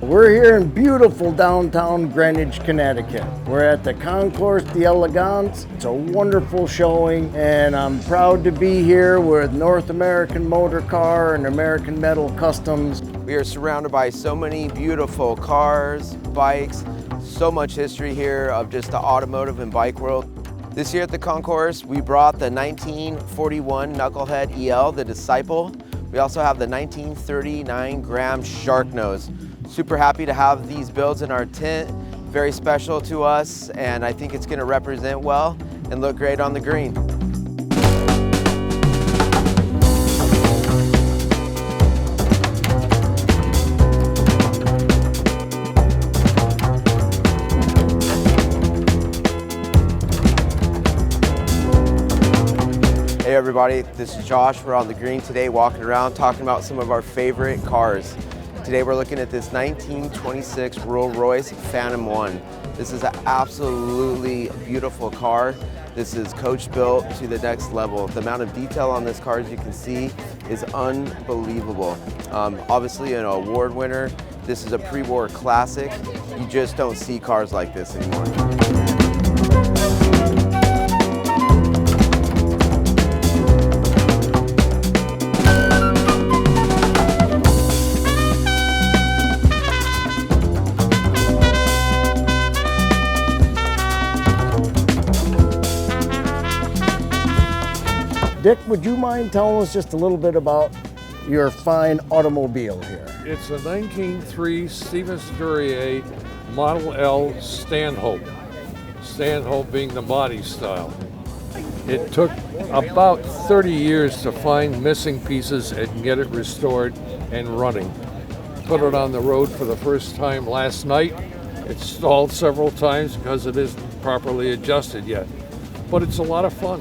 We're here in beautiful downtown Greenwich, Connecticut. We're at the Concours D'elegance. It's a wonderful showing, and I'm proud to be here with North American Motor Car and American Metal Customs. We are surrounded by so many beautiful cars, bikes, so much history here of just the automotive and bike world. This year at the Concours, we brought the 1941 Knucklehead EL, the Disciple. We also have the 1939 Graham Shark Nose. Super happy to have these builds in our tent. Very special to us, and I think it's going to represent well and look great on the green. Hey everybody, this is Josh. We're on the green today walking around talking about some of our favorite cars. Today we're looking at this 1926 Rolls-Royce Phantom 1. This is an absolutely beautiful car. This is coach built to the next level. The amount of detail on this car, as you can see, is unbelievable. Obviously an award winner. This is a pre-war classic. You just don't see cars like this anymore. Dick, would you mind telling us just a little bit about your fine automobile here? It's a 1903 Stevens Duryea Model L Stanhope. Stanhope being the body style. It took about 30 years to find missing pieces and get it restored and running. Put it on the road for the first time last night. It's stalled several times because it isn't properly adjusted yet. But it's a lot of fun.